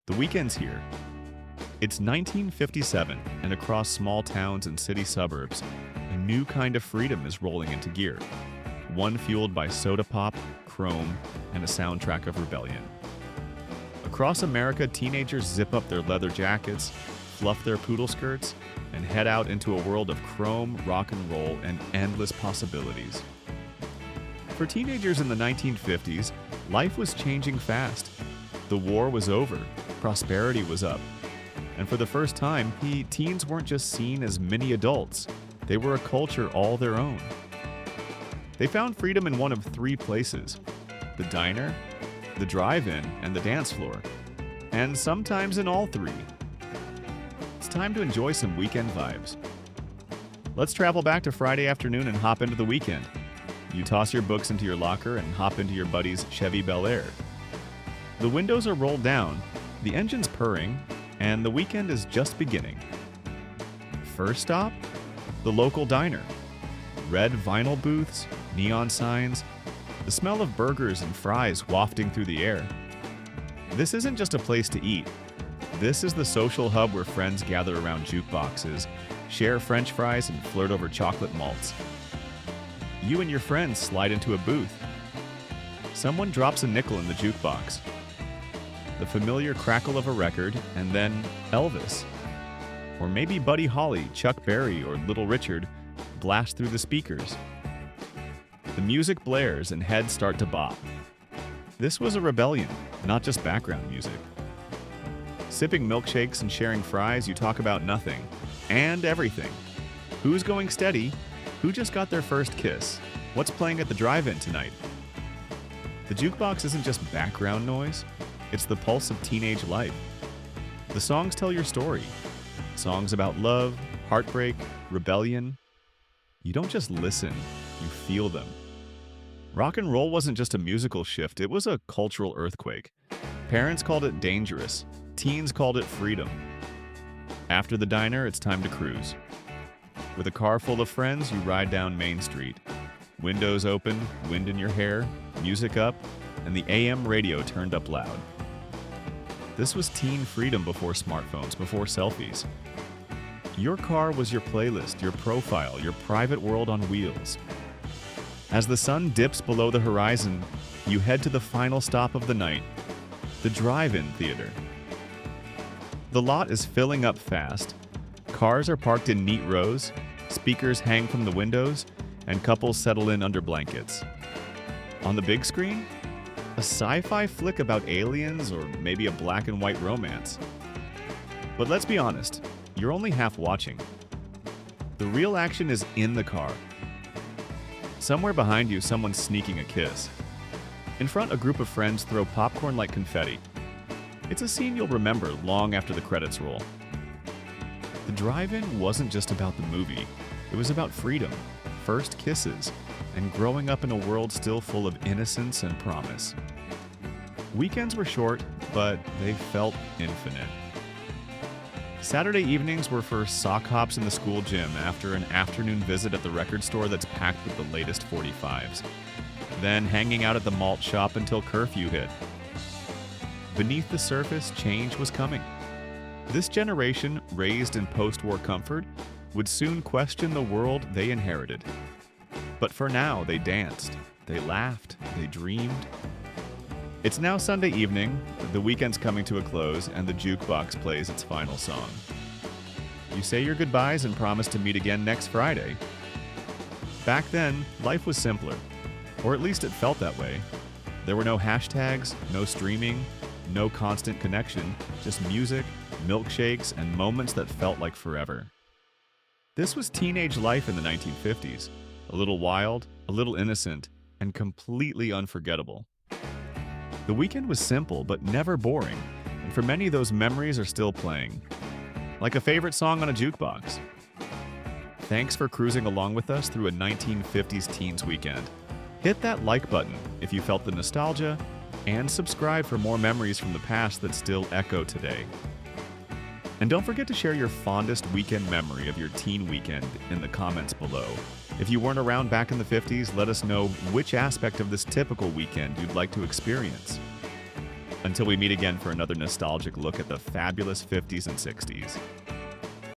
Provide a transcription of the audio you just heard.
The weekend's here. It's 1957, and across small towns and city suburbs, a new kind of freedom is rolling into gear. One fueled by soda pop, chrome, and a soundtrack of rebellion. Across America, teenagers zip up their leather jackets, fluff their poodle skirts, and head out into a world of chrome, rock and roll, and endless possibilities. For teenagers in the 1950s, life was changing fast. The war was over, prosperity was up. And for the first time, teens weren't just seen as mini adults, they were a culture all their own. They found freedom in one of three places: the diner, the drive-in, and the dance floor. And sometimes in all three. It's time to enjoy some weekend vibes. Let's travel back to Friday afternoon and hop into the weekend. You toss your books into your locker and hop into your buddy's Chevy Bel Air. The windows are rolled down, the engine's purring, and the weekend is just beginning. First stop? The local diner. Red vinyl booths, neon signs, the smell of burgers and fries wafting through the air. This isn't just a place to eat. This is the social hub where friends gather around jukeboxes, share French fries, and flirt over chocolate malts. You and your friends slide into a booth. Someone drops a nickel in the jukebox. The familiar crackle of a record, and then Elvis. Or maybe Buddy Holly, Chuck Berry, or Little Richard blast through the speakers. The music blares and heads start to bop. This was a rebellion, not just background music. Sipping milkshakes and sharing fries, you talk about nothing and everything. Who's going steady? Who just got their first kiss? What's playing at the drive-in tonight? The jukebox isn't just background noise, it's the pulse of teenage life. The songs tell your story. Songs about love, heartbreak, rebellion. You don't just listen, you feel them. Rock and roll wasn't just a musical shift, it was a cultural earthquake. Parents called it dangerous, teens called it freedom. After the diner, it's time to cruise. With a car full of friends, you ride down Main Street. Windows open, wind in your hair, music up, and the AM radio turned up loud. This was teen freedom before smartphones, before selfies. Your car was your playlist, your profile, your private world on wheels. As the sun dips below the horizon, you head to the final stop of the night, the drive-in theater. The lot is filling up fast. Cars are parked in neat rows, speakers hang from the windows, and couples settle in under blankets. On the big screen, a sci-fi flick about aliens or maybe a black and white romance. But let's be honest, you're only half watching. The real action is in the car. Somewhere behind you, someone's sneaking a kiss. In front, a group of friends throw popcorn like confetti. It's a scene you'll remember long after the credits roll. The drive-in wasn't just about the movie. It was about freedom, first kisses, and growing up in a world still full of innocence and promise. Weekends were short, but they felt infinite. Saturday evenings were for sock hops in the school gym after an afternoon visit at the record store that's packed with the latest 45s. Then hanging out at the malt shop until curfew hit. Beneath the surface, change was coming. This generation, raised in post-war comfort, would soon question the world they inherited. But for now, they danced, they laughed, they dreamed. It's now Sunday evening, the weekend's coming to a close, and the jukebox plays its final song. You say your goodbyes and promise to meet again next Friday. Back then, life was simpler, or at least it felt that way. There were no hashtags, no streaming, no constant connection, just music, milkshakes, and moments that felt like forever. This was teenage life in the 1950s, a little wild, a little innocent, and completely unforgettable. The weekend was simple but never boring, and for many those memories are still playing. Like a favorite song on a jukebox. Thanks for cruising along with us through a 1950s teens weekend. Hit that like button if you felt the nostalgia, and subscribe for more memories from the past that still echo today. And don't forget to share your fondest weekend memory of your teen weekend in the comments below. If you weren't around back in the 50s, let us know which aspect of this typical weekend you'd like to experience. Until we meet again for another nostalgic look at the fabulous 50s and 60s.